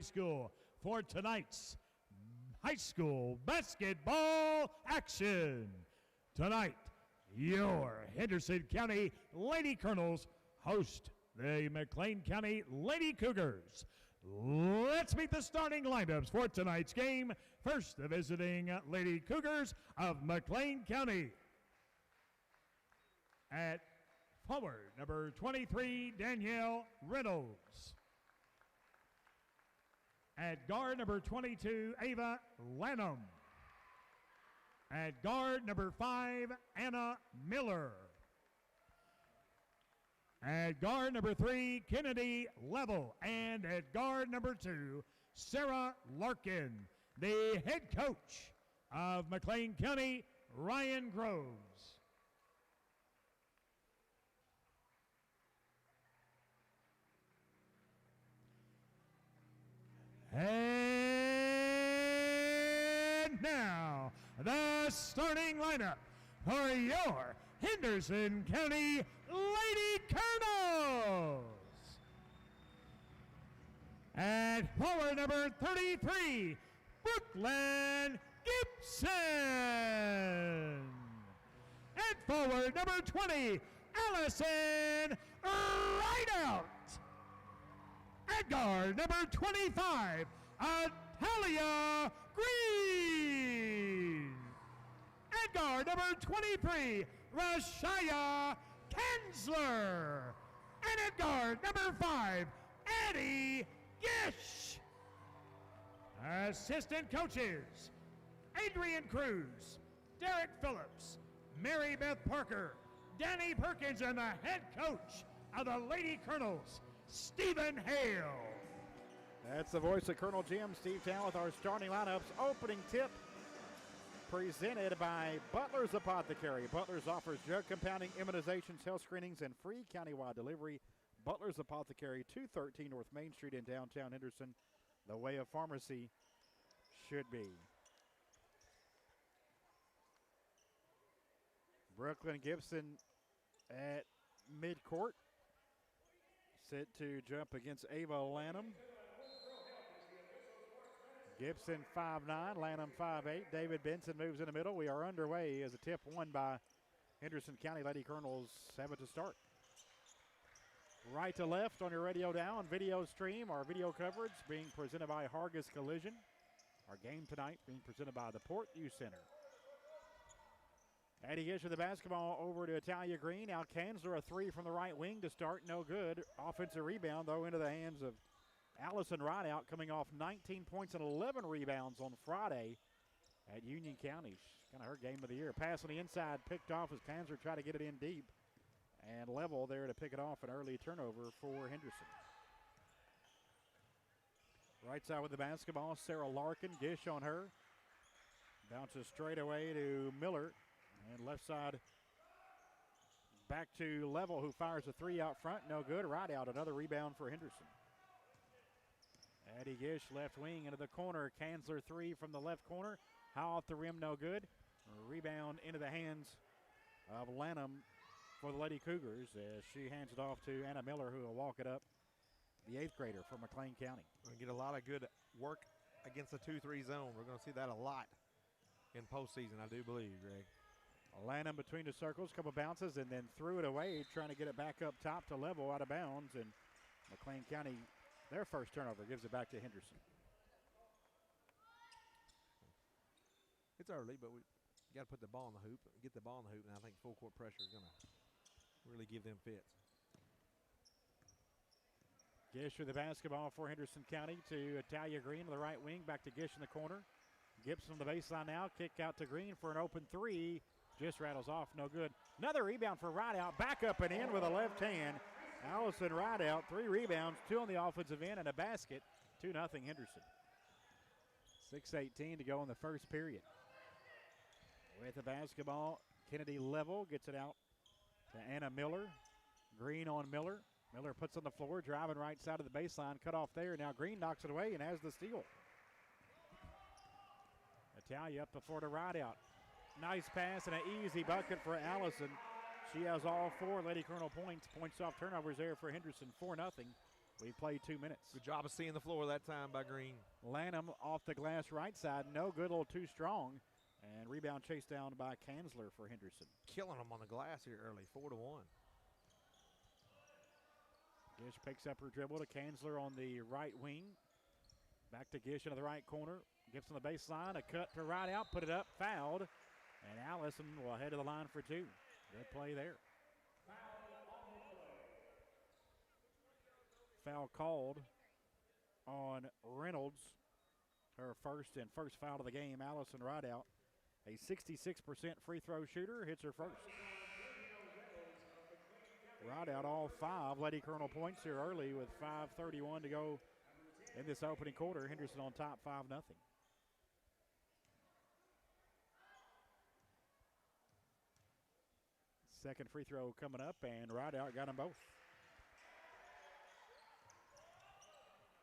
School for tonight's high school basketball action. Tonight, your Henderson County Lady Colonels host the McClean County Lady Cougars. Let's meet the starting lineups for tonight's game. First, the visiting Lady Cougars of McClean County. At forward, number 23, Danielle Reynolds. At guard, number 22, Ava Lanham. At guard, number 5, Anna Miller. At guard, number 3, Kennedy Level. And at guard, number 2, Sarah Larkin. The head coach of McClean County, Ryan Groves. And now, the starting lineup for your Henderson County Lady Colonels. At forward, number 33, Brooklyn Gibson. At forward, number 20, Allison Rideout. At guard, number 25, Talia Green. At guard, number 23, Rashaya Kensler. And at guard, number 5, Addie Gish. Assistant coaches, Adrian Cruz, Derek Phillips, Mary Beth Parker, Danny Perkins, and the head coach of the Lady Colonels, Stephen Hale. That's the voice of Colonel Jim, Steve Town, with our starting lineups. Opening tip presented by Butler's Apothecary. Butler's offers drug compounding, immunizations, health screenings, and free countywide delivery. Butler's Apothecary, 213 North Main Street in downtown Henderson. The way a pharmacy should be. Brooklyn Gibson at midcourt. Set to jump against Ava Lanham. Gibson 5'9", Lanham 5'8". David Benson moves in the middle. We are underway as a tip won by Henderson County Lady Colonels have it to start. Right to left on your radio dial and video stream. Our video coverage being presented by Hargis Collision. Our game tonight being presented by the Port Youth Center. Addie Gish with the basketball over to Italia Green. Now Kanzler, a three from the right wing to start, no good. Offensive rebound, though, into the hands of Allison Rideout, coming off 19 points and 11 rebounds on Friday at Union County. Kind of her game of the year. Pass on the inside, picked off as Kanzler tried to get it in deep. And Level there to pick it off, an early turnover for Henderson. Right side with the basketball, Sarah Larkin, Gish on her. Bounces straight away to Miller. And left side back to Level, who fires a three out front. No good. Rideout, another rebound for Henderson. Addie Gish, left wing into the corner. Kanzler three from the left corner. High off the rim, no good. Rebound into the hands of Lanham for the Lady Cougars as she hands it off to Anna Miller, who will walk it up, the eighth grader from McClean County. We're going to get a lot of good work against the 2-3 zone. We're going to see that a lot in postseason, I do believe, Greg. Lanham between the circles, couple bounces, and then threw it away, trying to get it back up top to Level, out of bounds. And McClean County, their first turnover, gives it back to Henderson. It's early, but we got to put the ball in the hoop, get the ball in the hoop, and I think full court pressure is going to really give them fits. Gish with the basketball for Henderson County to Talia Green to the right wing, back to Gish in the corner. Gibson on the baseline now, kick out to Green for an open three. Just rattles off, no good. Another rebound for Rideout, back up and in with a left hand. Allison Rideout, 3 rebounds, 2 on the offensive end and a basket. 2-0 Henderson. 6:18 to go in the first period. With the basketball, Kennedy Level gets it out to Anna Miller. Green on Miller. Miller puts on the floor, driving right side of the baseline, cut off there. Now Green knocks it away and has the steal. Italia up before the Rideout. Nice pass and an easy bucket for Allison. She has all 4 Lady Colonel points. Points off turnovers there for Henderson, 4-0. We've played 2 minutes. Good job of seeing the floor that time by Green. Lanham off the glass right side. No good, a little too strong. And rebound chased down by Kanzler for Henderson. Killing them on the glass here early, 4-1. Gish picks up her dribble to Kanzler on the right wing. Back to Gish into the right corner. Gibson on the baseline. A cut to right out. Put it up. Fouled. And Allison will head to the line for 2. Good play there. Foul called on Reynolds. Her first foul of the game. Allison Rideout, a 66% free throw shooter, hits her first. Rideout all 5 Lady Colonel points here early with 5:31 to go in this opening quarter. Henderson on top 5-0. Second free throw coming up, and Rideout got them both.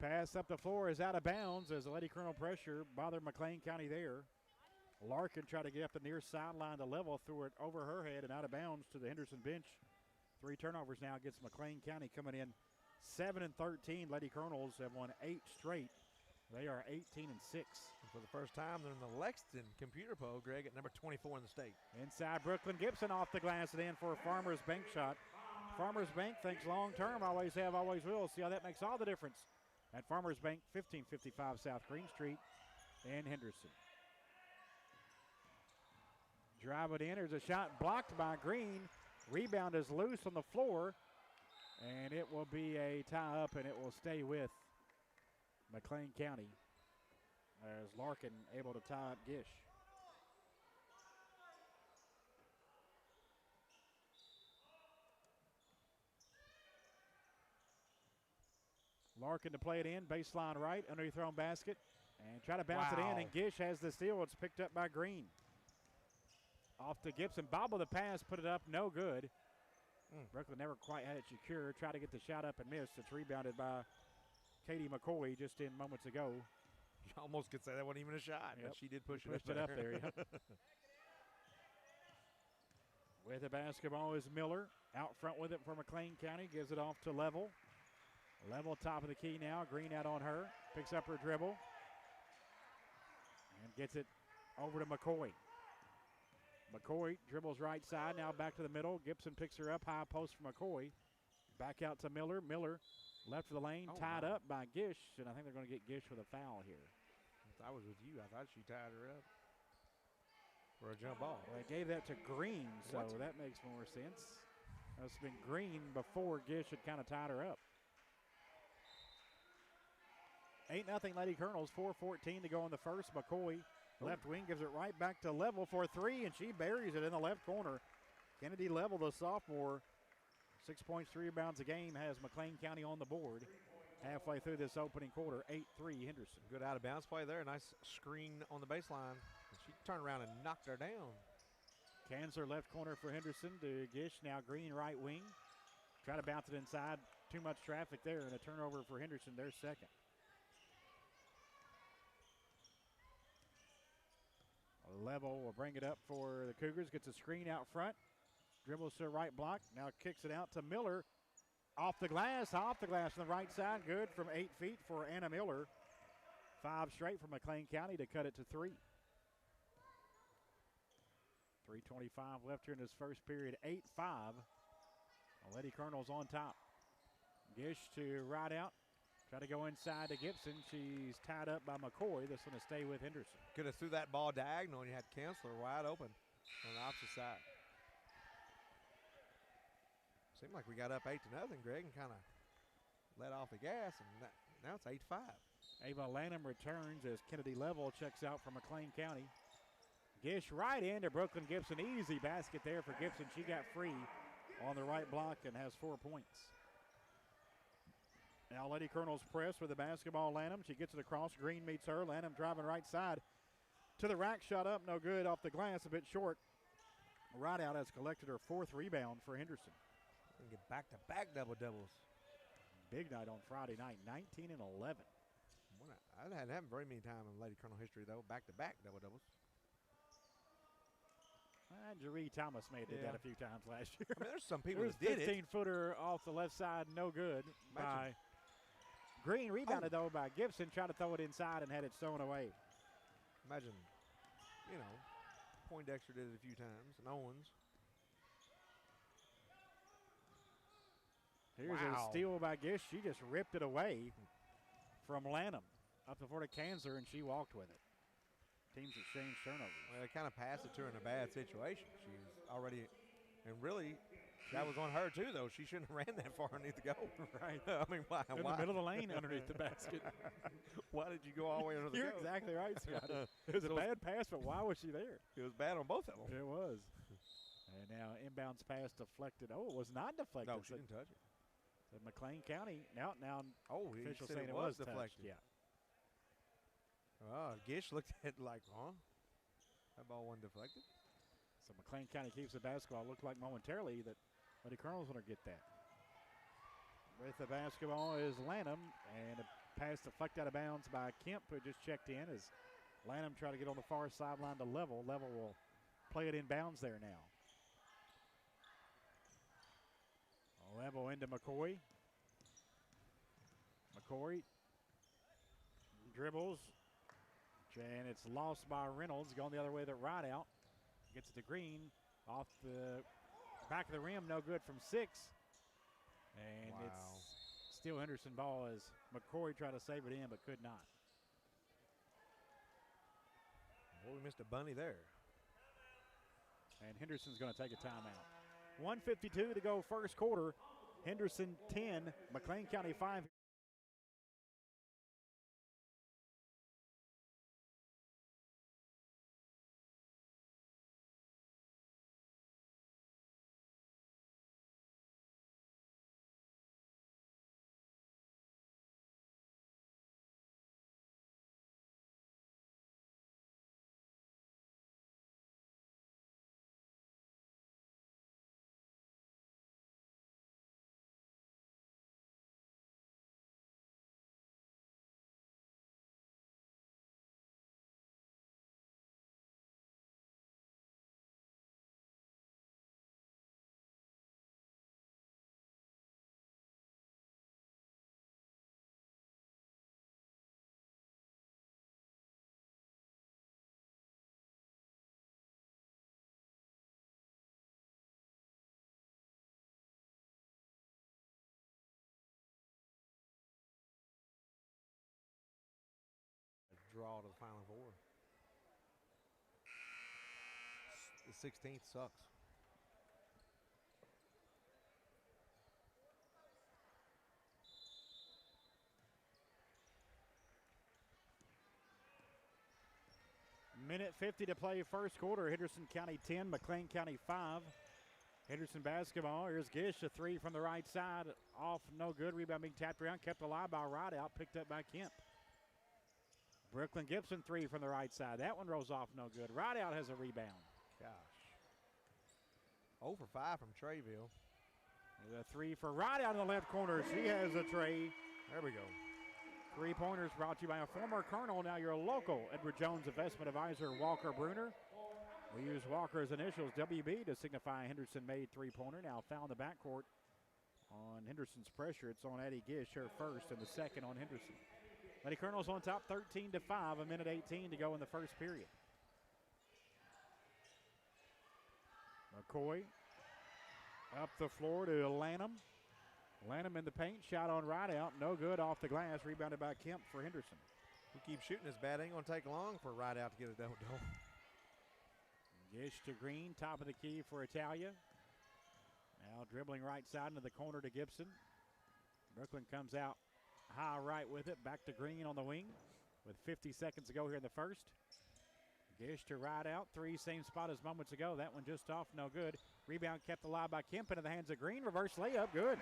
Pass up the floor is out of bounds as the Lady Colonel pressure bothered McClean County there. Larkin tried to get up the near sideline to level, threw it over her head and out of bounds to the Henderson bench. 3 turnovers now against McClean County coming in 7-13. Lady Colonels have won 8 straight. They are 18-6. And for the first time, they're in the Lexington computer poll, Greg, at number 24 in the state. Inside, Brooklyn Gibson off the glass and in for a Farmers Bank shot. Farmers Bank thinks long term, always have, always will. See how that makes all the difference at Farmers Bank, 1555 South Green Street in Henderson. Drive it in. There's a shot blocked by Green. Rebound is loose on the floor, and it will be a tie-up, and it will stay with McClean County as Larkin able to tie up Gish. Larkin to play it in, baseline right, underneath their own basket, and try to bounce it in, and Gish has the steal. It's picked up by Green. Off to Gibson, bobble the pass, put it up, no good. Brooklyn never quite had it secure. Tried to get the shot up and missed. It's rebounded by Katie McCoy just in moments ago. You almost could say that wasn't even a shot, but she did push it up there. Yep. With the basketball is Miller. Out front with it for McClean County. Gives it off to Level. Level top of the key now. Green out on her. Picks up her dribble. And gets it over to McCoy. McCoy dribbles right side. Now back to the middle. Gibson picks her up. High post for McCoy. Back out to Miller. Miller left of the lane. Tied up by Gish. And I think they're going to get Gish with a foul here. I was with you. I thought she tied her up for a jump ball. Well, they gave that to Green, so that makes more sense. It's been Green before Gish had kind of tied her up. 8-0 Lady Colonels, 4:14 to go in the first. McCoy, left wing, gives it right back to Level for 3, and she buries it in the left corner. Kennedy Level, the sophomore, 6 points, 3 rebounds a game, has McClean County on the board. Halfway through this opening quarter, 8-3 Henderson. Good out of bounds play there. Nice screen on the baseline. She turned around and knocked her down. Kanzler left corner for Henderson to Gish. Now Green right wing. Try to bounce it inside. Too much traffic there, and a turnover for Henderson, their second. Level will bring it up for the Cougars. Gets a screen out front. Dribbles to the right block. Now kicks it out to Miller. Off the glass on the right side. Good from 8 feet for Anna Miller. 5 straight for McClean County to cut it to 3. 3:25 left here in this first period. 8-5. Lady Colonel's on top. Gish to right out. Try to go inside to Gibson. She's tied up by McCoy. This one to stay with Henderson. Could have threw that ball diagonal and you had Kanzler wide open on the opposite side. Seemed like we got up 8-0, Greg, and kind of let off the gas, and now it's 8-5. Ava Lanham returns as Kennedy Level checks out from McClean County. Gish right into Brooklyn Gibson. Easy basket there for Gibson. She got free on the right block and has 4 points. Now Lady Colonel's press with the basketball. Lanham, she gets it across. Green meets her. Lanham driving right side to the rack. Shot up, no good. Off the glass, a bit short. Rideout has collected her 4th rebound for Henderson. And get back-to-back double-doubles. Big night on Friday night, 19 and 11. I hadn't happened very many times in Lady Colonel history, though, back-to-back double-doubles. Jaree Thomas did that a few times last year. I mean, there's some people that did it. 15-footer off the left side, no good by Green rebounded, though, by Gibson. Tried to throw it inside and had it stolen away. Imagine, you know, Poindexter did it a few times, and Owens. Here's a steal by Gish. She just ripped it away from Lanham up the floor to Kanzer, and she walked with it. Teams exchange turnovers. Well, they kind of passed it to her in a bad situation. She was already, and really, that was on her too, though. She shouldn't have ran that far underneath the goal. Right. I mean, why? In the middle of the lane underneath the basket. Why did you go all the way under the You're goal? exactly right, Scott. It was a bad pass, but why was she there? It was bad on both of them. It was. And now inbounds pass deflected. Oh, it was not deflected. No, she didn't touch it. So McClean County, now oh, he official said saying it was touched. deflected. Yeah. Oh, Gish looked at it like, huh? That ball wasn't deflected. So McClean County keeps the basketball. Looked like momentarily that Lady Colonel's going to get that. With the basketball is Lanham, and a pass deflected out of bounds by Kemp, who just checked in as Lanham tried to get on the far sideline to Level. Level will play it in bounds there now. Level into McCoy. McCoy dribbles, and it's lost by Reynolds. Going the other way, that right out. Gets it to Green. Off the back of the rim, no good from 6. And it's still Henderson ball as McCoy tried to save it in but could not. Well, we missed a bunny there. And Henderson's going to take a timeout. 1:52 to go first quarter. Henderson 10, McClean County 5. Draw to the Final Four. The 16th sucks. Minute 50 to play first quarter. Henderson County 10, McClean County 5. Henderson basketball. Here's Gish, a 3 from the right side. Off, no good. Rebound being tapped around. Kept alive by Rideout. Picked up by Kemp. Brooklyn Gibson 3 from the right side. That one rolls off, no good. Rideout has a rebound. Gosh. 0 for 5 from Trayville. The 3 for Rideout in the left corner. She has a tray. There we go. 3-pointers brought to you by a former Colonel, now your local Edward Jones investment advisor, Walker Bruner. We use Walker's initials, WB, to signify Henderson made 3-pointer. Now found the backcourt on Henderson's pressure. It's on Addie Gish, her first, and the second on Henderson. Lady Colonel's on top 13-5, a minute 18 to go in the first period. McCoy up the floor to Lanham. Lanham in the paint, shot on Rideout, no good, off the glass, rebounded by Kemp for Henderson. We keep shooting this bad. Ain't going to take long for Rideout to get it done. Gish to Green, top of the key for Italia. Now dribbling right side into the corner to Gibson. Brooklyn comes out high right with it, back to Green on the wing with 50 seconds to go here in the first. Gish to Rideout, 3, same spot as moments ago. That one just off, no good. Rebound kept alive by Kemp into the hands of Green. Reverse layup, good.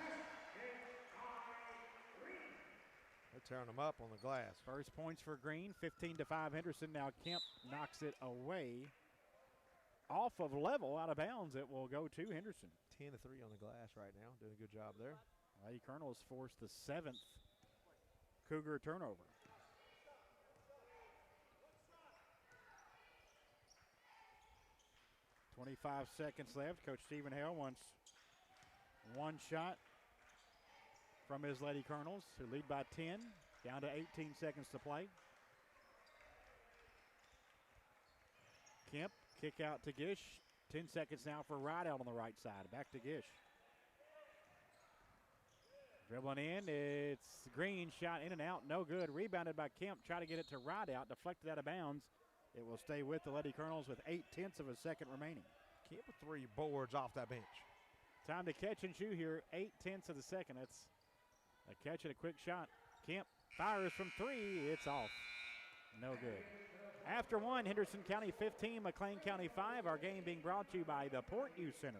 They're tearing them up on the glass. First points for Green, 15-5 Henderson. Now Kemp knocks it away. Off of level, out of bounds, it will go to Henderson. 10-3 on the glass right now. Doing a good job there. Lady Colonel has forced the 7th Cougar turnover. .25 seconds left. Coach Stephen Hale wants one shot from his Lady Colonels, who lead by 10, down to 18 seconds to play. Kemp, kick out to Gish. 10 seconds now for Rideout on the right side. Back to Gish. Dribbling in, it's Green, shot in and out, no good. Rebounded by Kemp, try to get it to Rideout, deflected out of bounds. It will stay with the Lady Colonels with 0.8 of a second remaining. Kemp with 3 boards off that bench. Time to catch and shoot here, 0.8 of a second. That's a catch and a quick shot. Kemp fires from 3, it's off. No good. After one, Henderson County 15, McClean County 5. Our game being brought to you by the Port Youth Center.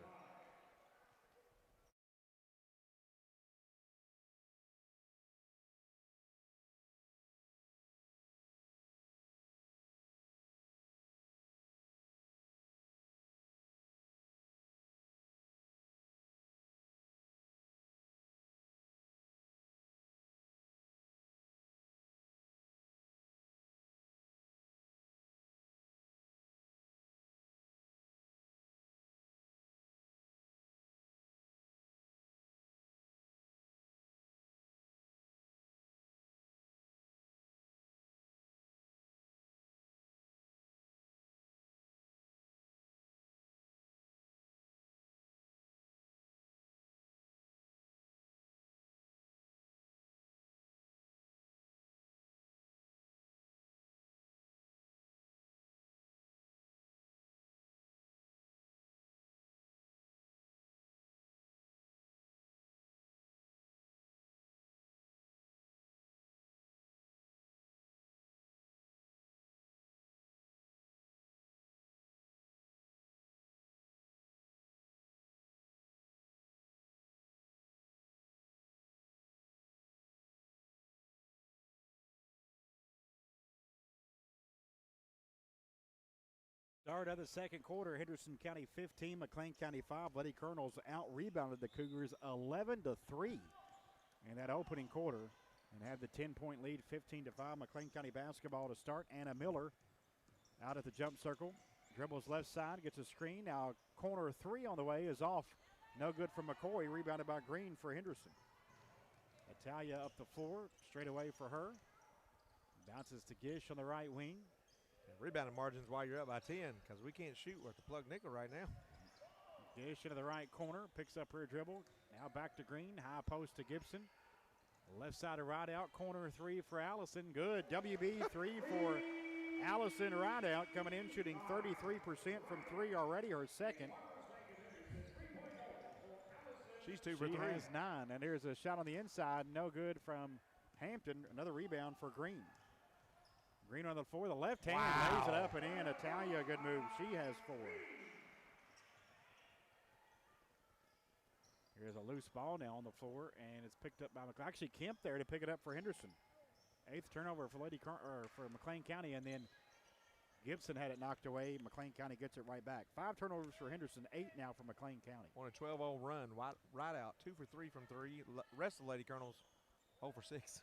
Start of the second quarter, Henderson County 15, McClean County 5. Lady Colonels out-rebounded the Cougars 11-3 in that opening quarter and had the 10-point lead, 15-5. McClean County basketball to start. Anna Miller out at the jump circle. Dribbles left side, gets a screen. Now corner 3 on the way is off. No good from McCoy. Rebounded by Green for Henderson. Italia up the floor, straight away for her. Bounces to Gish on the right wing. Rebounding margins while you're up by 10 because we can't shoot with the plug nickel right now. Gish into the right corner, picks up her dribble. Now back to Green, high post to Gibson. Left side of Rideout, corner 3 for Allison. Good, WB 3 for Allison Rideout, coming in shooting 33% from 3 already, her second. She's 2 for 3. She has 9, and there's a shot on the inside, no good from Hampton. Another rebound for Green. Green on the floor, the left hand lays it up and in. Italia, good move. She has 4. Here's a loose ball now on the floor, and it's picked up by McClean. Actually, Kemp there to pick it up for Henderson. 8th turnover for for McClean County, and then Gibson had it knocked away. McClean County gets it right back. 5 turnovers for Henderson, 8 now for McClean County. On a 12-0 run, right out, 2 for 3 from 3. Rest of the Lady Colonels 0 for 6.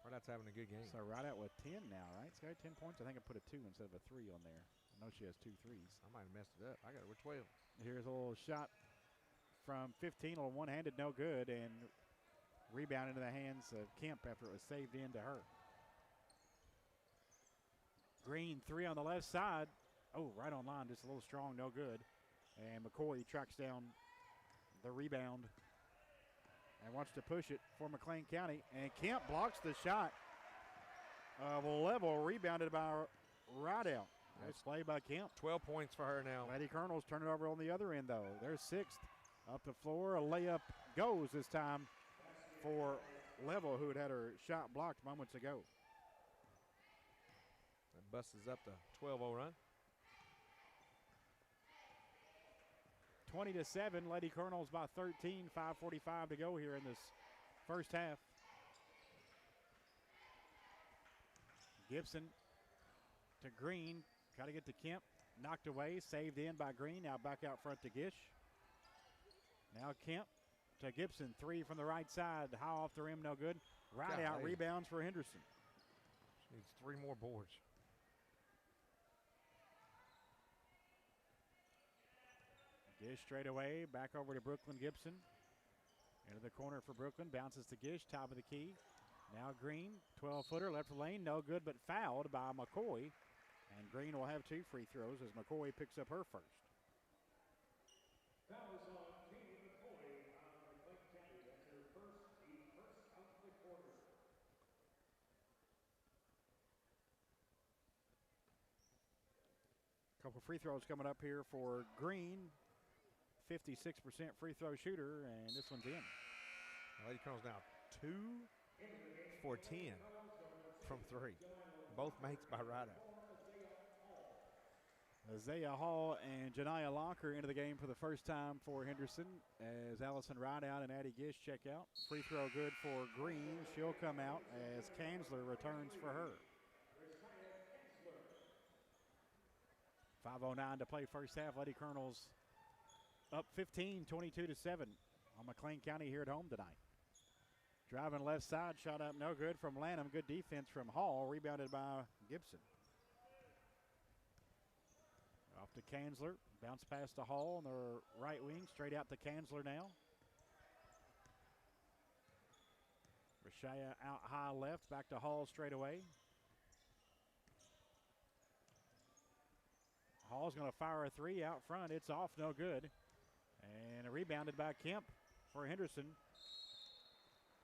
Rideout's having a good game. So Rideout with 10 now, right? It's got 10 points. I think I put a 2 instead of a 3 on there. I know she has 2 threes. I might have messed it up. I got it with 12. Here's a little shot from 15, a little one-handed, no good, and rebound into the hands of Kemp after it was saved in to her. Green 3 on the left side. Oh, right on line, just a little strong, no good. And McCoy tracks down the rebound and wants to push it for McClean County. And Kemp blocks the shot of a level, rebounded by Rideout. Nice play by Kemp. 12 points for her now. Lady Colonels turn it over on the other end, though. They're 6th. Up the floor, a layup goes this time for Level, who had her shot blocked moments ago. That busts up the 12-0 run. 20-7, Lady Colonels by 13, 5:45 to go here in this first half. Gibson to Green, try to get to Kemp, knocked away, saved in by Green, now back out front to Gish. Now Kemp to Gibson, 3 from the right side, high off the rim, no good. Rideout rebounds for Henderson. She needs 3 more boards. Gish straight away, back over to Brooklyn Gibson. Into the corner for Brooklyn. Bounces to Gish, top of the key. Now Green, 12-footer, left of the lane. No good, but fouled by McCoy. And Green will have 2 free throws as McCoy picks up her first. Fouls on Katie McCoy out of McClean County. That's her first, the first of the quarter. Couple free throws coming up here for Green. 56% free throw shooter, and this one's in. Lady Colonel's now 2 for 10 from 3. Both makes by Rideout. Isaiah Hall and Janiyah Locker into the game for the first time for Henderson as Allison Rideout and Addie Gish check out. Free throw good for Green. She'll come out as Kanzler returns for her. 5:09 to play first half. Lady Colonels up 15, 22-7 on McClean County here at home tonight. Driving left side, shot up no good from Lanham. Good defense from Hall, rebounded by Gibson. Off to Kanzler, bounce pass to Hall on the right wing, straight out to Kanzler now. Rashaya out high left, back to Hall straight away. Hall's going to fire a 3 out front. It's off, no good. And rebounded by Kemp for Henderson.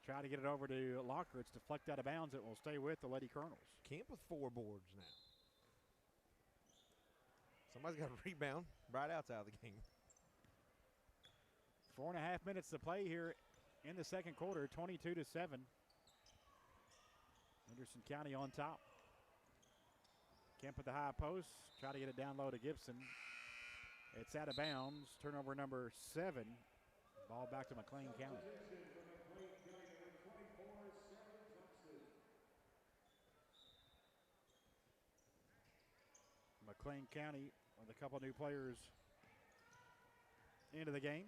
Try to get it over to Locker. It's deflected out of bounds. It will stay with the Lady Colonels. Kemp with 4 boards now. Somebody's got a rebound. Rideout's out of the game. 4.5 minutes to play here in the second quarter, 22-7. Henderson County on top. Kemp at the high post. Try to get it down low to Gibson. It's out of bounds. Turnover number 7. Ball back to McClean County. McClean County with a couple new players into the game.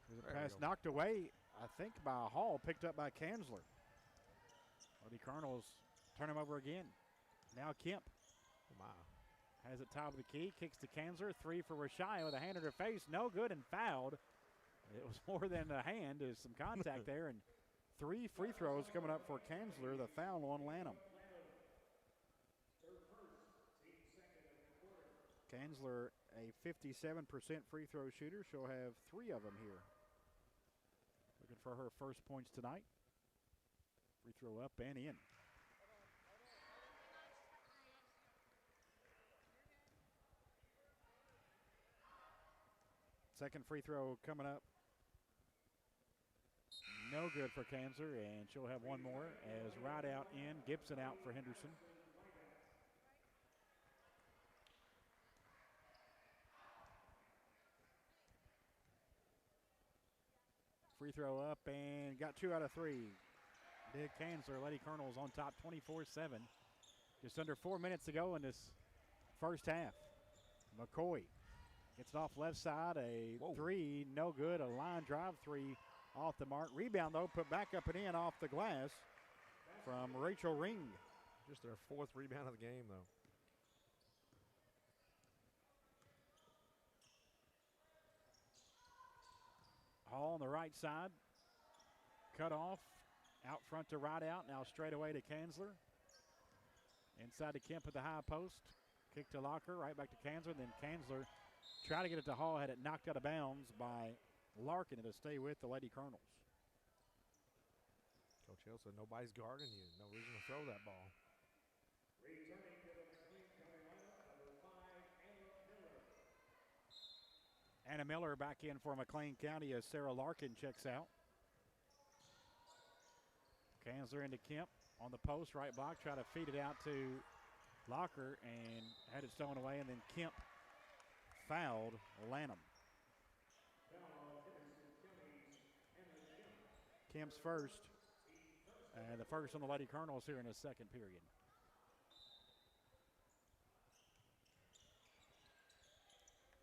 There's a pass knocked away, I think, by Hall, picked up by Kanzler. Lady Colonels turn him over again. Now Kemp. Oh my. Has it top of the key, kicks to Kanzler. 3 for Rashaya with a hand in her face. No good and fouled. It was more than a hand. There's some contact there. And 3 free throws coming up for Kanzler. The foul on Lanham. Kanzler, a 57% free throw shooter. She'll have 3 of them here. Looking for her first points tonight. Free throw up and in. Second free throw coming up. No good for Kanzler, and she'll have 1 more as Rideout in, Gibson out for Henderson. Free throw up and got 2 out of 3. Big Kanzler, Lady Colonels on top 24-7. Just under 4 minutes to go in this first half. McCoy gets it off left side, a 3, no good. A line drive 3 off the mark. Rebound though, put back up and in off the glass from Rachel Ring. Just their 4th rebound of the game though. Hall on the right side. Cut off. Out front to Rideout. Now straight away to Kanzler. Inside to Kemp at the high post. Kick to Locker. Right back to Kanzler. Then Kanzler tried to get it to Hall. Had it knocked out of bounds by Larkin. It'll stay with the Lady Colonels. Coach Hill said nobody's guarding you. No reason to throw that ball. Returning to the McClean County lineup, number 5, Anna Miller back in for McClean County as Sarah Larkin checks out. Kanzler into Kemp on the post, right block, try to feed it out to Locker and had it stolen away, and then Kemp fouled Lanham. Kemp's first, and the first on the Lady Colonels here in the second period.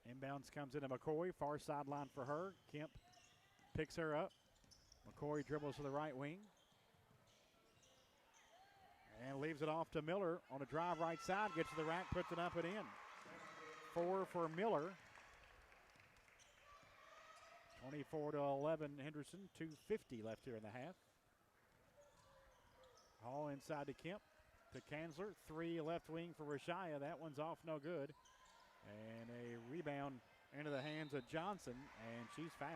Inbounds comes into McCoy, far sideline for her. Kemp picks her up. McCoy dribbles to the right wing. And leaves it off to Miller on a drive right side. Gets to the rack, puts it up and in. 4 for Miller. 24-11 Henderson, 2:50 left here in the half. Hall inside to Kemp, to Kanzler. 3 left wing for Rashaya. That one's off, no good. And a rebound into the hands of Johnson, and she's fouled.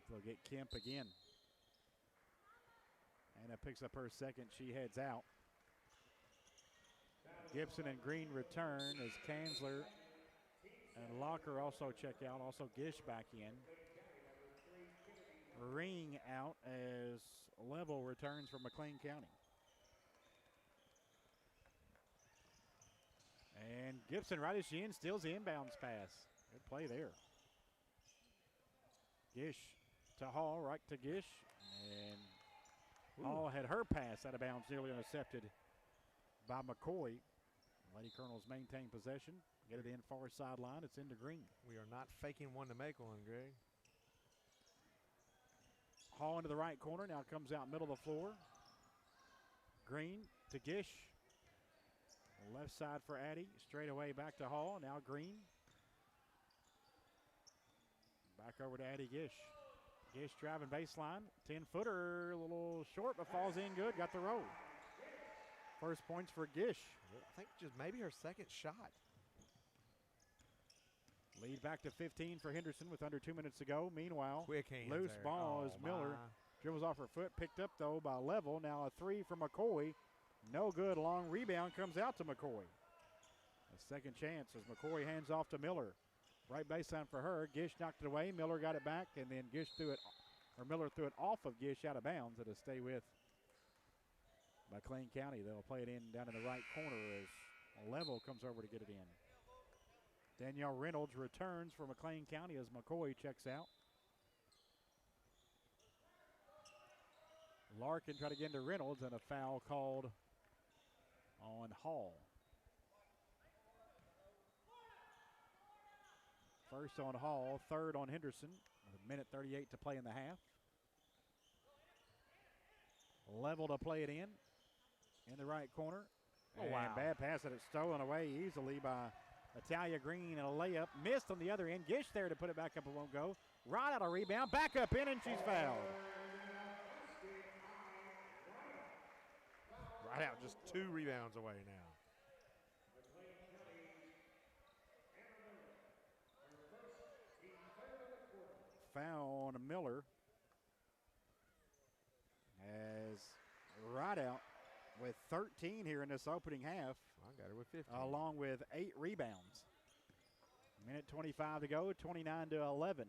They'll get Kemp again. Anna picks up her second. She heads out. Gibson and Green return as Kanzler and Locker also check out. Also Gish back in. Ring out as Level returns from McClean County. And Gibson right as she in steals the inbounds pass. Good play there. Gish to Hall, right to Gish. And Hall had her pass out of bounds, nearly intercepted by McCoy. Lady Colonels maintain possession. Get it in far sideline. It's into Green. We are not faking one to make one, Greg. Hall into the right corner. Now comes out middle of the floor. Green to Gish. Left side for Addy. Straight away back to Hall. Now Green. Back over to Addy Gish. Gish driving baseline. 10-footer. A little short, but falls in good. Got the roll. First points for Gish. I think just maybe her second shot. Lead back to 15 for Henderson with under 2 minutes to go. Meanwhile, Quick hands loose there. ball as Miller dribbles off her foot. Picked up, though, by Level. Now a 3 from McCoy. No good. Long rebound comes out to McCoy. A second chance as McCoy hands off to Miller. Right baseline for her. Gish knocked it away. Miller got it back, and then Miller threw it off of Gish out of bounds. It'll stay with McClean County. They'll play it in down in the right corner as Level comes over to get it in. Danielle Reynolds returns for McClean County as McCoy checks out. Larkin tried to get into Reynolds, and a foul called on Hall. First on Hall, third on Henderson. With 1:38 to play in the half. Level to play it in the right corner. Oh, wow. Bad pass that it's stolen away easily by Italia Green, and a layup missed on the other end. Gish there to put it back up, it won't go. Right out of rebound, back up in, and she's fouled. Right out, just 2 rebounds away now. Foul on Miller as right out with 13 here in this opening half. I got her with 15. Along with 8 rebounds. 1:25 to go, 29-11.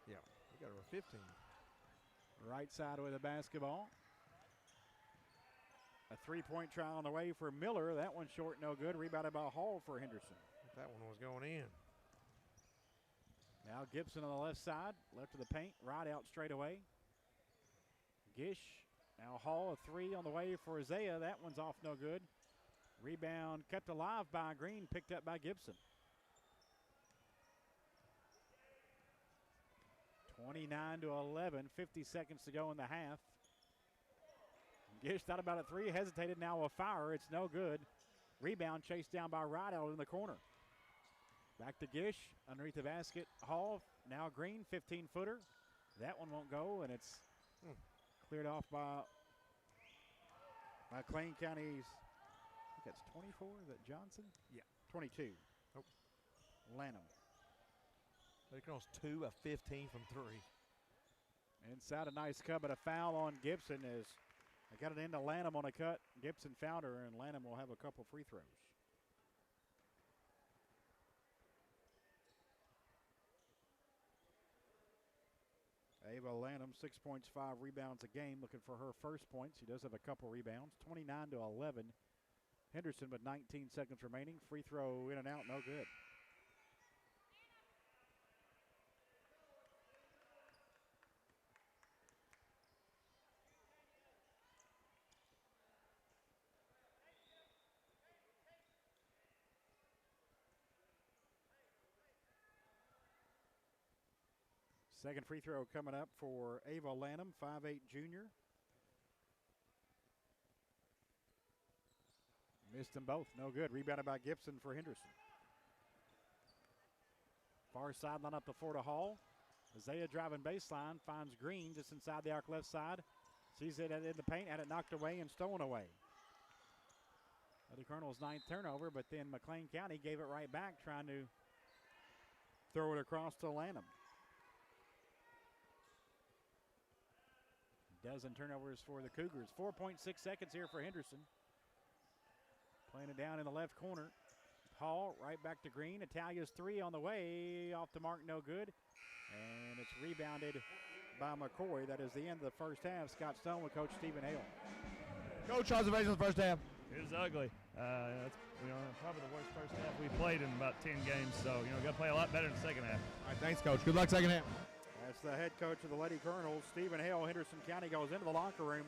Yeah, we got her with 15. Right side with the basketball. A 3-point try on the way for Miller. That one short, no good. Rebounded by Hall for Henderson. That one was going in. Now Gibson on the left side, left of the paint, right out straight away. Gish, now Hall, a 3 on the way for Isaiah. That one's off, no good. Rebound kept alive by Green, picked up by Gibson. 29-11, 50 seconds to go in the half. Gish thought about a 3, hesitated, now a fire. It's no good. Rebound chased down by Rideout in the corner. Back to Gish, underneath the basket. Hall, now Green, 15-footer. That one won't go, and it's cleared off by McClean County's, I think that's 24, is that Johnson? Yeah. 22. Nope. Lanham. They crossed 2 of 15 from 3. Inside a nice cut, but a foul on Gibson as I got it into Lanham on a cut. Gibson fouled her, and Lanham will have a couple free throws. Ava Lanham, 6 points, 5 rebounds a game, looking for her first points. She does have a couple rebounds. 29-11. Henderson with 19 seconds remaining. Free throw in and out, no good. Second free throw coming up for Ava Lanham, 5'8" junior. Missed them both. No good. Rebounded by Gibson for Henderson. Far sideline up the floor to Hall. Isaiah driving baseline, finds Green just inside the arc left side. Sees it in the paint, had it knocked away and stolen away. The Colonel's 9th turnover, but then McClean County gave it right back, trying to throw it across to Lanham. Dozen turnovers for the Cougars. 4.6 seconds here for Henderson. Playing it down in the left corner. Hall right back to Green. Italia's 3 on the way. Off the mark, no good. And it's rebounded by McCoy. That is the end of the first half. Scott Stone with Coach Stephen Hale. Coach, observations of the first half. It was ugly. That's probably the worst first half we played in about 10 games. So, got to play a lot better in the second half. All right, thanks, Coach. Good luck second half. That's the head coach of the Lady Colonels, Stephen Hale. Henderson County goes into the locker room.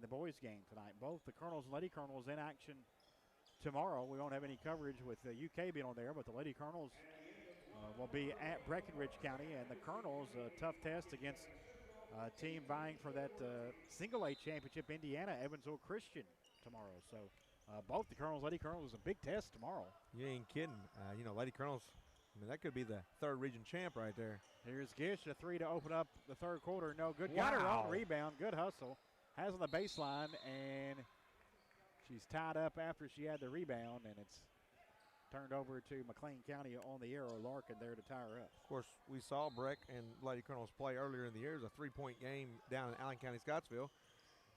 the boys' game tonight. Both the Colonels and Lady Colonels in action tomorrow. We won't have any coverage with the UK being on there, but the Lady Colonels will be at Breckinridge County, and the Colonels, a tough test against a team vying for that single A championship, Indiana, Evansville Christian, tomorrow. So both the Colonels, Lady Colonels, a big test tomorrow. You ain't kidding. Lady Colonels, that could be the third region champ right there. Here's Gish, a three to open up the third quarter. No good. Wow. Got her own rebound. Good hustle. Has on the baseline, and she's tied up after she had the rebound, and it's turned over to McClean County on the arrow. Larkin there to tie her up. Of course, we saw Breck and Lady Colonels play earlier in the year. It was a 3-point game down in Allen County, Scottsville.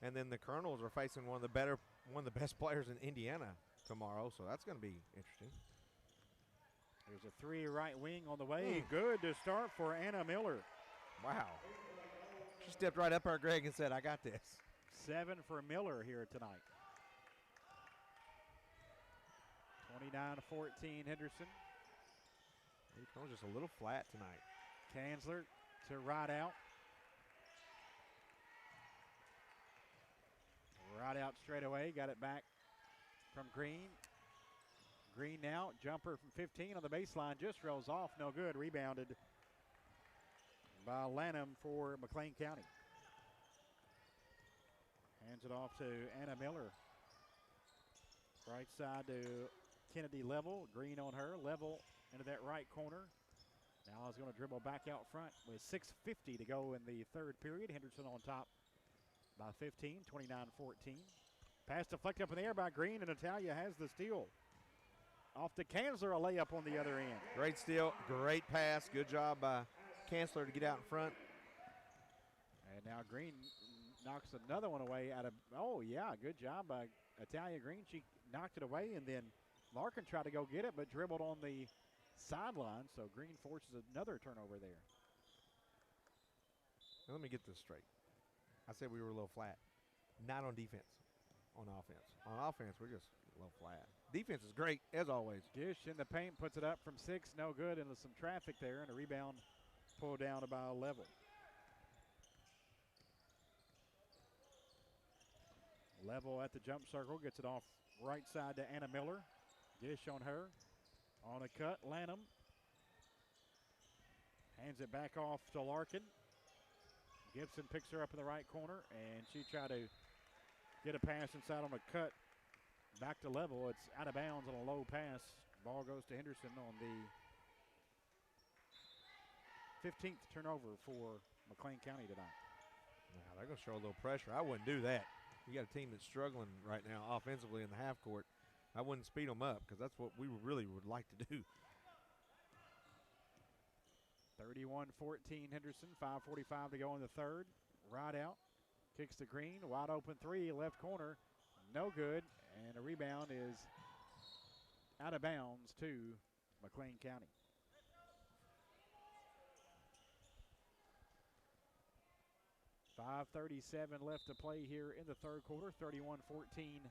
And then the Colonels are facing one of the best players in Indiana tomorrow, so that's going to be interesting. There's a three right wing on the way. Good to start for Anna Miller. Wow. She stepped right up there, Greg, and said, I got this. 7 for Miller here tonight. 29-14 Henderson. Lady Colonels just a little flat tonight. Kanzler to right out. Right out straight away. Got it back from Green. Green now. Jumper from 15 on the baseline. Just rolls off. No good. Rebounded by Lanham for McClean County. Hands it off to Anna Miller. Right side to Kennedy Level. Green on her. Level into that right corner. Now is going to dribble back out front with 6:50 to go in the third period. Henderson on top by 15, 29-14. Pass deflected up in the air by Green, and Natalia has the steal. Off to Kanzler, a layup on the other end. Great steal, great pass. Good job by Kanzler to get out in front. And now Green knocks another one away out of, oh yeah, good job by Natalia Green. She knocked it away, and then Larkin tried to go get it, but dribbled on the sideline, so Green forces another turnover there. Now let me get this straight. I said we were a little flat. Not on defense, on offense. On offense, we're just a little flat. Defense is great, as always. Gish in the paint, puts it up from 6, no good, into some traffic there, and a rebound pulled down about a level. Level at the jump circle, gets it off right side to Anna Miller. Gish on her. On a cut, Lanham. Hands it back off to Larkin. Gibson picks her up in the right corner, and she tried to get a pass inside on a cut. Back to Level. It's out of bounds on a low pass. Ball goes to Henderson on the 15th turnover for McClean County tonight. Now they're going to show a little pressure. I wouldn't do that. You got a team that's struggling right now offensively in the half court. I wouldn't speed them up because that's what we really would like to do. 31-14 Henderson, 5:45 to go in the third. Right out, kicks to Green, wide open three, left corner, no good, and a rebound is out of bounds to McClean County. .537 left to play here in the third quarter, 31-14.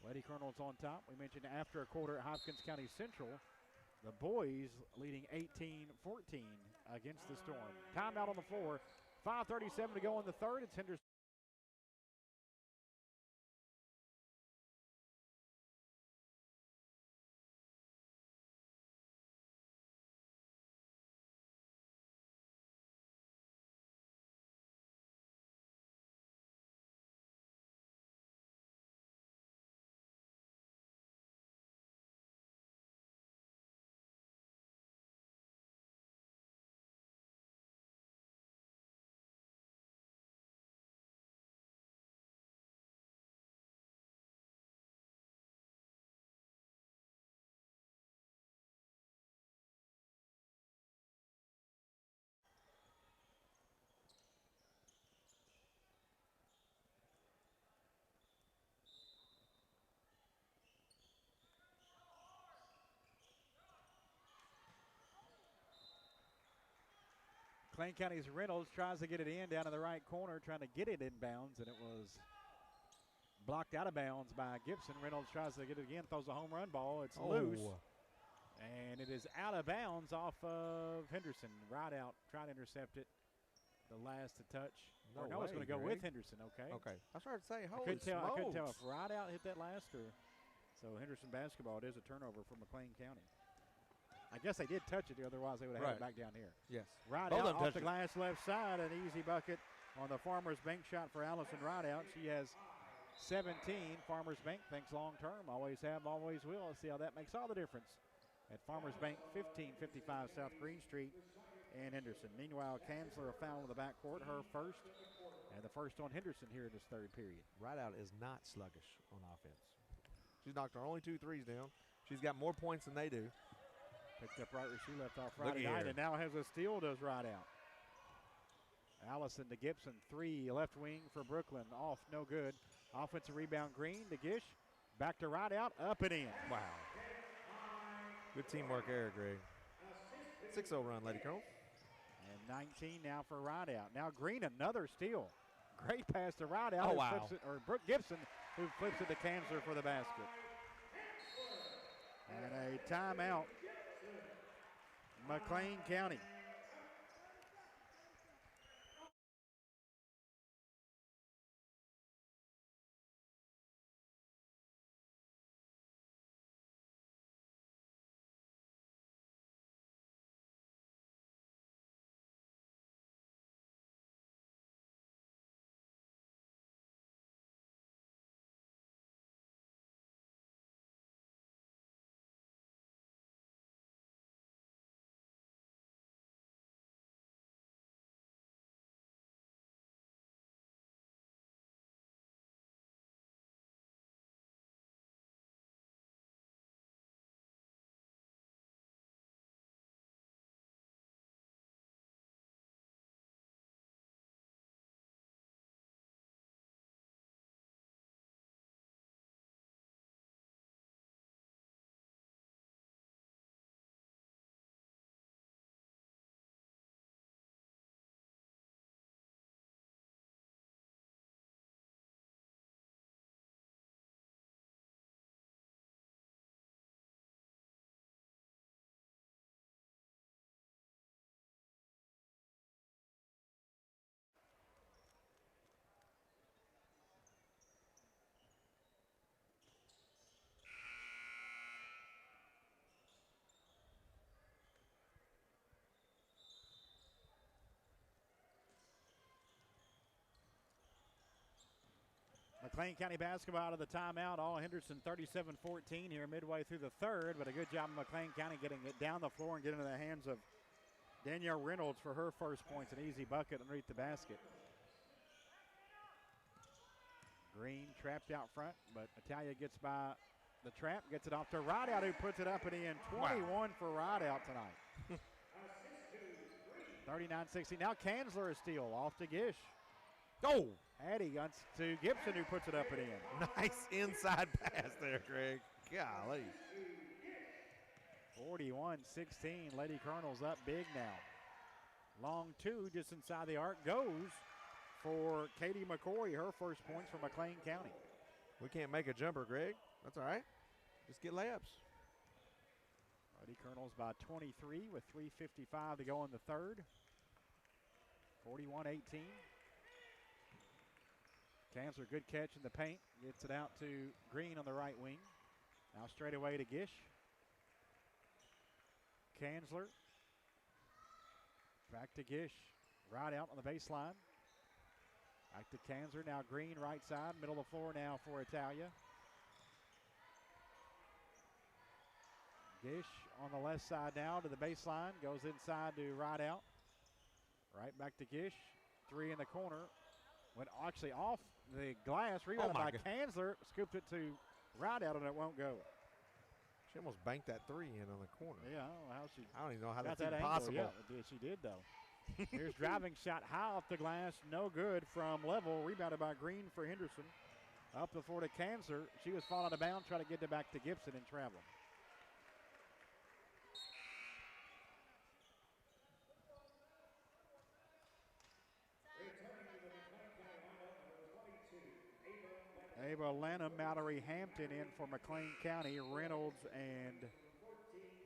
Lady Colonels on top. We mentioned after a quarter at Hopkins County Central, the boys leading 18-14 against the Storm. Timeout on the floor. 5:37 to go in the third. It's Henderson. McClean County's Reynolds tries to get it in down in the right corner, trying to get it inbounds, and it was blocked out of bounds by Gibson. Reynolds tries to get it again, throws a home run ball. It's loose, and it is out of bounds off of Henderson. Right out, trying to intercept it. the last to touch. No it's going to go Greg. with Henderson, okay? Okay. I started to say, I holy couldn't tell smokes. if Rideout hit that last or. So Henderson basketball, it is a turnover for McClean County. I guess they did touch it, otherwise they would have had it back down here. Yes. Rideout them off touched the it. glass left side, an easy bucket on the Farmers Bank shot for Allison Rideout. She has 17. Farmers Bank thinks long term, always have, always will. Let's see how that makes all the difference at Farmers Bank, 1555 South Green Street in Henderson. Meanwhile, Kansler a foul in the backcourt, her first, and the first on Henderson here in this third period. Rideout is not sluggish on offense. She's knocked her only 2 threes down. She's got more points than they do. Picked up right where she left off Look Friday at night, here. and now has a steal, does Rideout. Allison to Gibson, 3, left wing for Brooklyn, off, no good. Offensive rebound, Green to Gish, back to Rideout, up and in. Wow. Good teamwork there, Greg. 6-0 run, Lady Colonel. And 19 now for Rideout. Now Green, another steal. Great pass to Rideout. Oh, wow. Brooke Gibson, who flips it to Kansler for the basket. And a timeout. McClean County. McClean County basketball out of the timeout. All Henderson 37-14 here midway through the third, but a good job of McClean County getting it down the floor and getting into the hands of Danielle Reynolds for her first points. An easy bucket underneath the basket. Green trapped out front, but Natalia gets by the trap, gets it off to Rideout, who puts it up and in. 21 for Rideout tonight. 39-16. Now Kansler is steal off to Gish. Oh, Addie to Gibson, who puts it up and in. nice inside pass there, Greg. Golly. 41-16. Lady Colonel's up big now. Long two just inside the arc goes for Katie McCoy, her first points for McClean County. We can't make a jumper, Greg. That's all right. Just get layups. Lady Colonel's by 23 with 3:55 to go in the third. 41-18. Kansler, good catch in the paint. Gets it out to Green on the right wing. Now straight away to Gish. Kansler. Back to Gish. Right out on the baseline. Back to Kansler. Now Green right side. Middle of the floor now for Italia. Gish on the left side now to the baseline. Goes inside to Rideout. Right back to Gish. 3 in the corner. Went actually off the glass. Rebounded by Kansler. Scooped it to Rideout and it won't go. She almost banked that 3 in on the corner. Yeah, I don't know how she I don't even know how got that's that even angle. possible. Yeah, she did though. Here's driving shot high off the glass. No good from level. Rebounded by Green for Henderson. Up the floor to Kansler. She was falling out of bounds. Try to get it back to Gibson and travel. Ava Lanham, Mallory Hampton in for McClean County. Reynolds and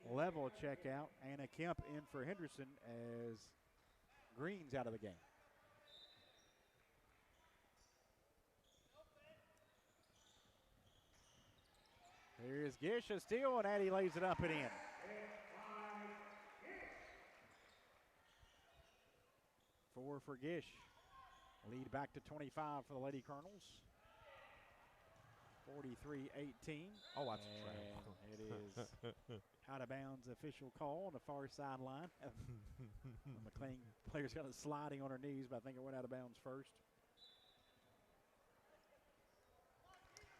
Level check out. Anna Kemp in for Henderson as Green's out of the game. Here's Gish, a steal, and Addy lays it up and in. Four for Gish. Lead back to 25 for the Lady Colonels. 43-18. Oh, that's a it is out of bounds official call on the far sideline. The McClean player's got it sliding on her knees, but I think it went out of bounds first.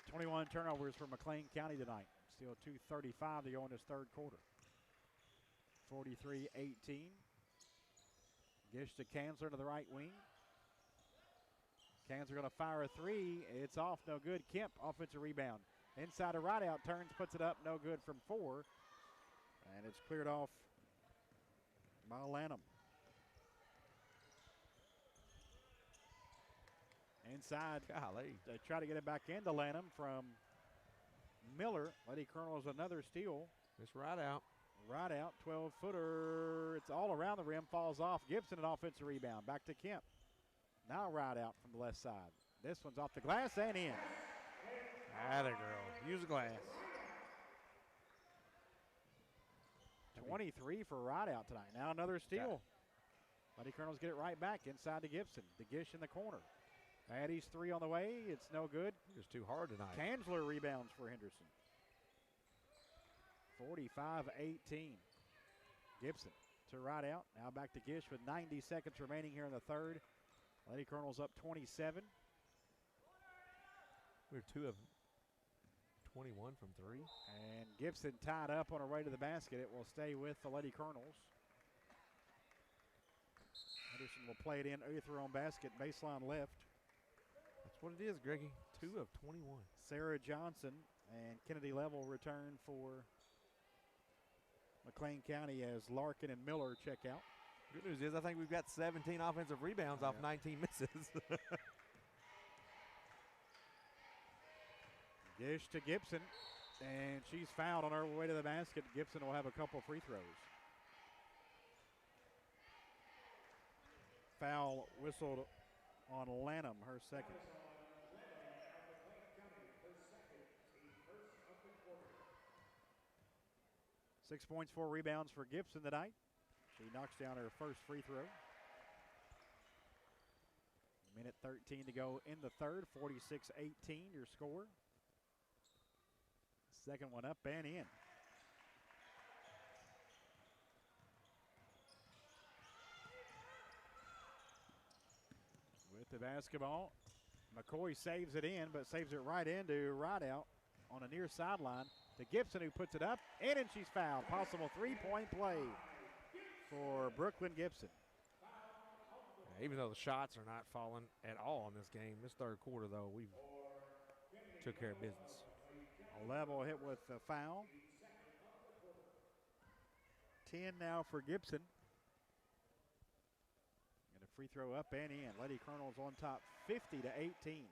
21 turnovers for McClean County tonight. Still 2:35 to go in this third quarter. 43-18. Gish to Kanzler to the right wing. Kanzler going to fire a three. It's off, no good. Kemp, offensive rebound. Inside a right out, turns, puts it up, no good from 4. And it's cleared off by Lanham. Inside, golly. they try to get it back into Lanham from Miller. Lady Colonel's another steal. It's right out. Right out, 12-footer. It's all around the rim, falls off. Gibson, an offensive rebound. Back to Kemp. Now right out from the left side. This one's off the glass and in. Atta girl. Use the glass. 23 for right out tonight. Now another steal. Lady Colonels get it right back inside to Gibson. The Gish in the corner. Addy's three on the way. It's no good. It's too hard tonight. Kanzler rebounds for Henderson. 45-18. Gibson to right out. Now back to Gish with 90 seconds remaining here in the third. Lady Colonels up 27. We're 2 of 21 from 3. And Gibson tied up on her way to the basket. It will stay with the Lady Colonels. Henderson will play it in, either on basket, baseline left. That's what it is, Greggy. 2 of 21. Sarah Johnson and Kennedy Level return for McClean County as Larkin and Miller check out. Good news is I think we've got 17 offensive rebounds off 19 misses. Gish to Gibson, and she's fouled on her way to the basket. Gibson will have a couple free throws. Foul whistled on Lanham, her second. Six points, 4 rebounds for Gibson tonight. She knocks down her first free throw. Minute 13 to go in the third. 46-18 your score. Second one up and in. With the basketball, McCoy saves it in, but saves it right into Rideout on a near sideline to Gibson, who puts it up, and she's fouled. Possible three-point play for Brooklyn Gibson. Even though the shots are not falling at all in this game, this third quarter, though, we took care of business. A level hit with the foul. 10 now for Gibson. And a free throw up and in. Lady Colonels on top 50-18.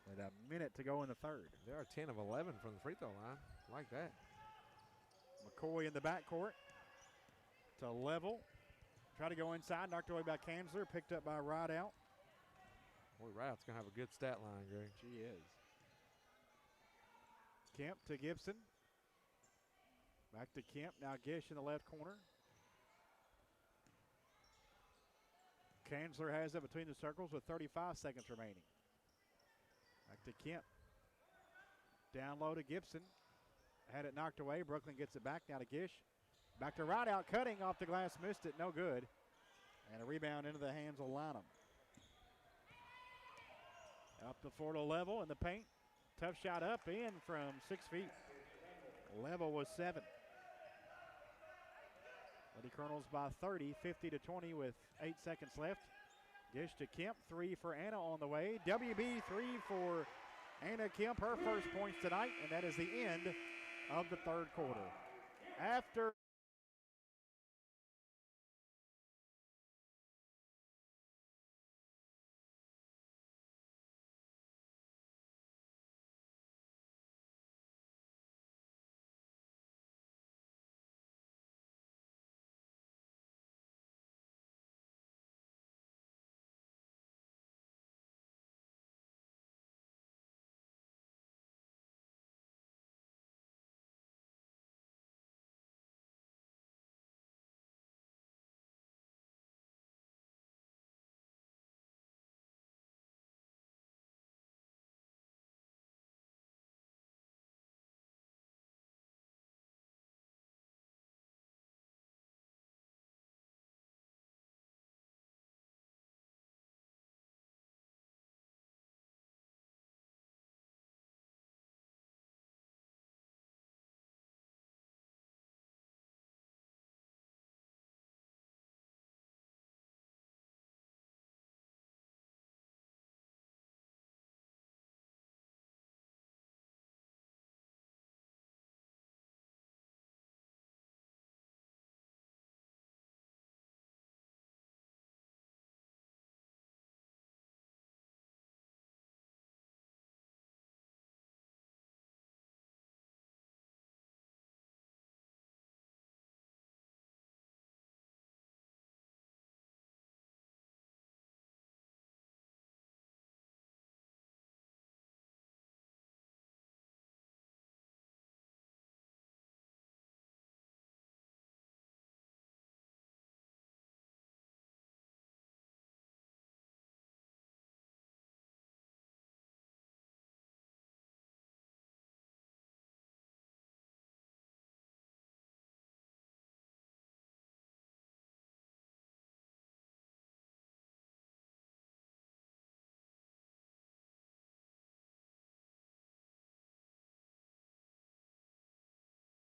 With a minute to go in the third. They are 10 of 11 from the free throw line. Like that. McCoy in the backcourt to Level. Try to go inside, knocked away by Kanzler, picked up by Rideout. Boy, Rideout's going to have a good stat line, Greg. She is. Kemp to Gibson. Back to Kemp, now Gish in the left corner. Kanzler has it between the circles with 35 seconds remaining. Back to Kemp. Down low to Gibson. Had it knocked away. Brooklyn gets it back now to Gish. Back to Rideout, cutting off the glass, missed it, no good. And a rebound into the hands of Lanham. Up the floor to Level in the paint. Tough shot up in from 6 feet. Level was 7. Lady Colonels by 30, 50-20 with 8 seconds left. Gish to Kemp, 3 for Anna on the way. WB 3 for Anna Kemp, her first points tonight, and that is the end of the third quarter. After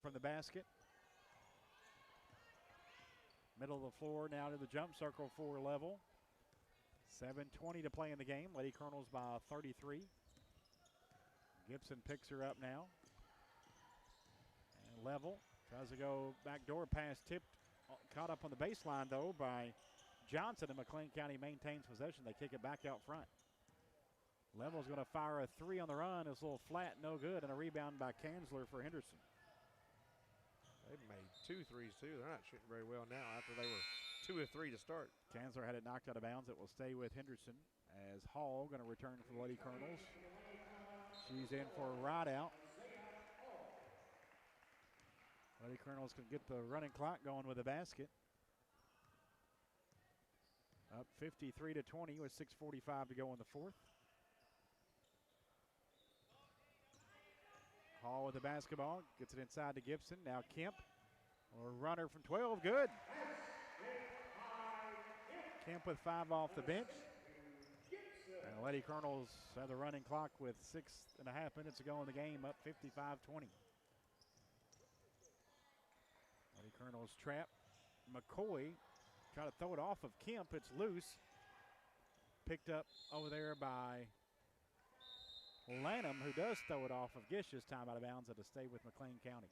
from the basket. Middle of the floor now to the jump circle for level. 7:20 to play in the game. Lady Colonels by 33. Gibson picks her up now. And level. Tries to go backdoor pass tipped. Caught up on the baseline, though, by Johnson, and McClean County maintains possession. They kick it back out front. Level's going to fire a three on the run. It's a little flat, no good, and a rebound by Kanzler for Henderson. They've made 2 threes, too. They're not shooting very well now after they were 2 of 3 to start. Kanzler had it knocked out of bounds. It will stay with Henderson as Hall going to return for the Lady Colonels. She's in for a ride out. Lady Colonels can get the running clock going with the basket. Up 53-20 with 6:45 to go in the fourth. Hall with the basketball, gets it inside to Gibson. Now Kemp, or runner from 12, good. Kemp with 5 off the bench. And the Lady Colonels have the running clock with 6.5 minutes to go in the game, up 55-20. Lady Colonels trap. McCoy try to throw it off of Kemp. It's loose. Picked up over there by Lanham, who does throw it off of Gish this time out of bounds. At a stay with McClean County.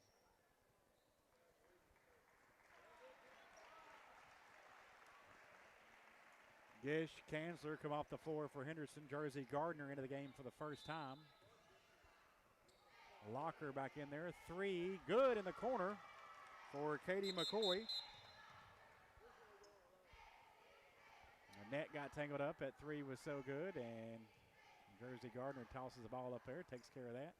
Gish, Kanzler come off the floor for Henderson. Jersey Gardner into the game for the first time. Locker back in there. 3, good in the corner for Katie McCoy. The net got tangled up. At 3 was so good, and Jersey Gardner tosses the ball up there, takes care of that.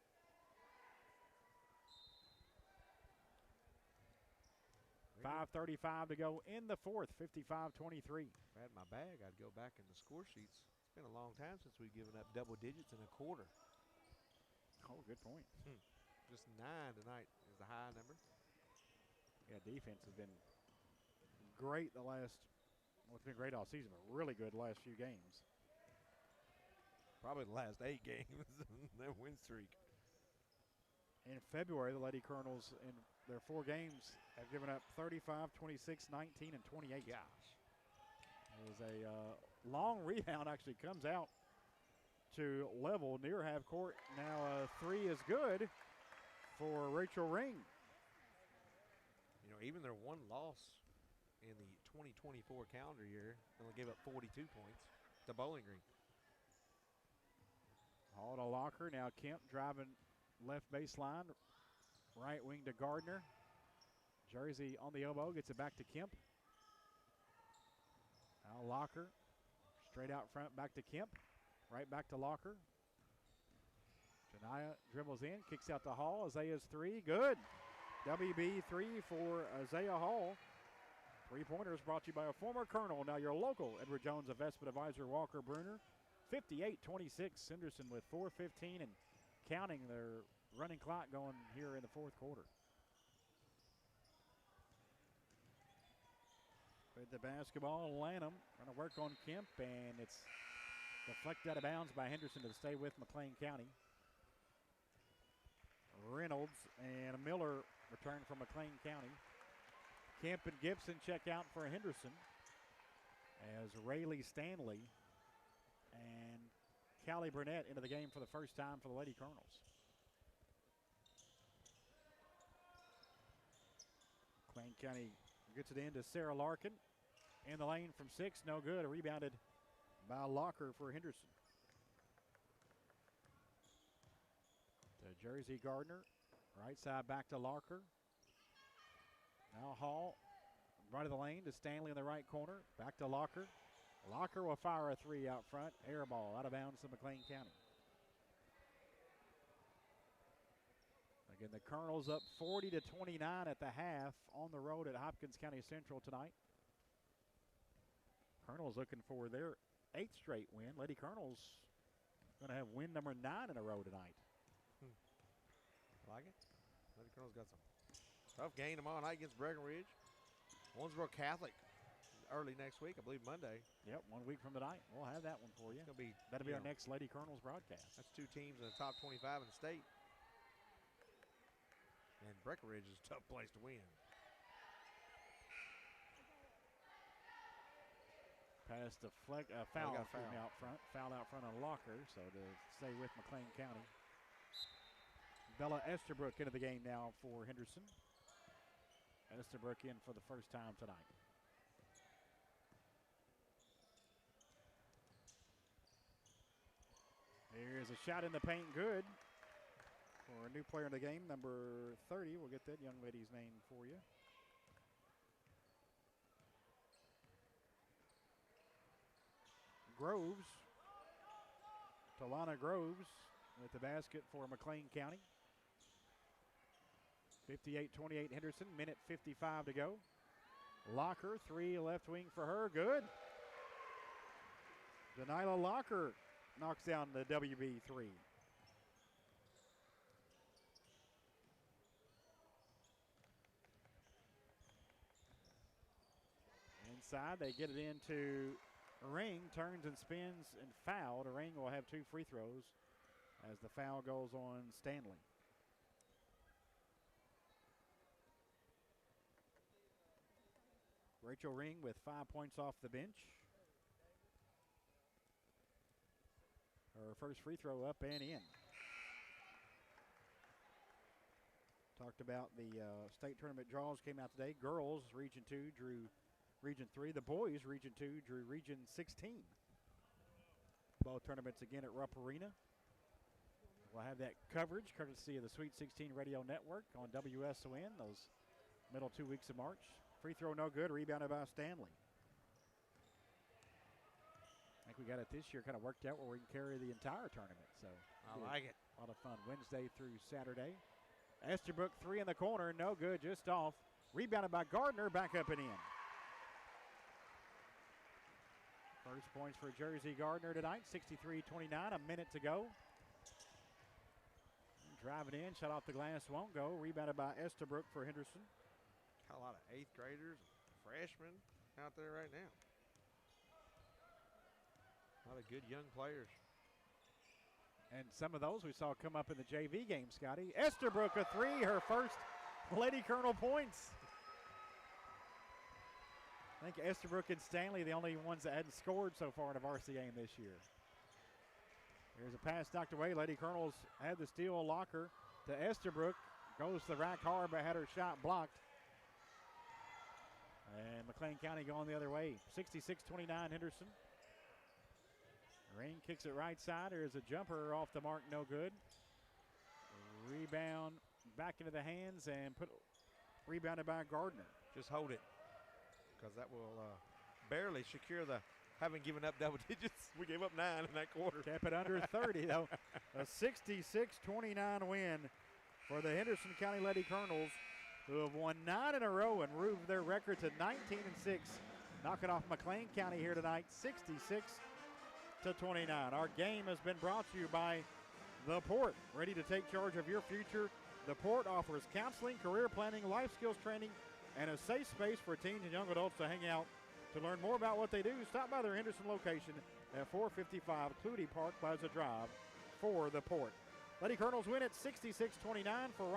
.5:35 to go in the fourth, 55-23. If I had my bag, I'd go back in the score sheets. It's been a long time since we've given up double digits in a quarter. Oh, good point. Just 9 tonight is the high number. Yeah, defense has been great the last, well, it's been great all season, but really good the last few games. Probably the last 8 games, that win streak. In February, the Lady Colonels in their 4 games have given up 35, 26, 19, and 28. Gosh. It was a long rebound, actually comes out to level near half court. Now 3 is good for Rachel Ring. You know, even their one loss in the 2024 calendar year only gave up 42 points to Bowling Green. Hall to Locker. Now Kemp driving left baseline. Right wing to Gardner. Jersey on the elbow. Gets it back to Kemp. Now Locker. Straight out front. Back to Kemp. Right back to Locker. Janaya dribbles in. Kicks out to Hall. Isaiah's 3. Good. WB 3 for Isaiah Hall. 3-pointers brought to you by a former Colonel. Now your local Edward Jones Investment Advisor, Walker Bruner. 58-26, Henderson with 4:15 and counting their running clock going here in the fourth quarter. With the basketball, Lanham going to work on Kemp, and it's deflected out of bounds by Henderson to stay with McClean County. Reynolds and Miller return from McClean County. Kemp and Gibson check out for Henderson as Rayleigh Stanley and Callie Burnett into the game for the first time for the Lady Colonels. McClean County gets it into Sarah Larkin. In the lane from 6, no good. Rebounded by Locker for Henderson. To Jersey Gardner. Right side back to Locker. Now Hall, right of the lane to Stanley in the right corner. Back to Locker. Locker will fire a 3 out front. Air ball out of bounds to McClean County. Again, the Colonels up 40-29 at the half on the road at Hopkins County Central tonight. Colonels looking for their 8th straight win. Lady Colonels going to have win number 9 in a row tonight. Like it? Lady Colonels got some tough game tomorrow night against Breckenridge. Owensboro Catholic early next week, I believe Monday. Yep, 1 week from tonight. We'll have that one for you. That'll be our next Lady Colonels broadcast. That's 2 teams in the top 25 in the state. And Breckenridge is a tough place to win. Past the foul, foul out front. Foul out front on Locker, so to stay with McClean County. Bella Estabrook into the game now for Henderson. Estabrook in for the first time tonight. Here's a shot in the paint, good. For a new player in the game, number 30. We'll get that young lady's name for you. Groves. Talana Groves with the basket for McClean County. 58-28 Henderson, minute 55 to go. Locker, 3 left wing for her, good. Daniela Locker knocks down the WB3. Inside, they get it into Ring, turns and spins and fouled. Ring will have 2 free throws as the foul goes on Stanley. Rachel Ring with 5 points off the bench. Her first free throw up and in. Talked about the state tournament draws came out today. Girls, Region 2 drew Region 3. The boys, Region 2 drew Region 16. Both tournaments again at Rupp Arena. We'll have that coverage courtesy of the Sweet 16 Radio Network on WSON those middle 2 weeks of March. Free throw no good, rebounded by Stanley. I think we got it this year kind of worked out where we can carry the entire tournament. So I like it. A lot of fun Wednesday through Saturday. Estabrook 3 in the corner, no good, just off. Rebounded by Gardner, back up and in. First points for Jersey Gardner tonight, 63-29, a minute to go. Driving in, shot off the glass, won't go. Rebounded by Estabrook for Henderson. Got a lot of 8th graders, freshmen out there right now. A lot of good young players. And some of those we saw come up in the JV game, Scotty. Estabrook a 3, her first Lady Colonel points. I think Estabrook and Stanley the only ones that hadn't scored so far in a varsity game this year. Here's a pass knocked away. Lady Colonels had the steal. Locker to Estabrook. Goes to the rack hard but had her shot blocked. And McClean County going the other way. 66-29 Henderson. Ring kicks it right side. There's a jumper off the mark, no good. Rebound back into the hands and rebounded by Gardner. Just hold it, because that will barely secure the haven't given up double digits. We gave up 9 in that quarter. Kept it under 30, though. A 66-29 win for the Henderson County Lady Colonels, who have won 9 in a row and moved their record to 19-6, knocking off McClean County here tonight, 66-29. Our game has been brought to you by The Port. Ready to take charge of your future? The Port offers counseling, career planning, life skills training, and a safe space for teens and young adults to hang out. To learn more about what they do, stop by their Henderson location at 455 Clutie Park Plaza Drive for The Port. Lady Colonels win at 66-29 for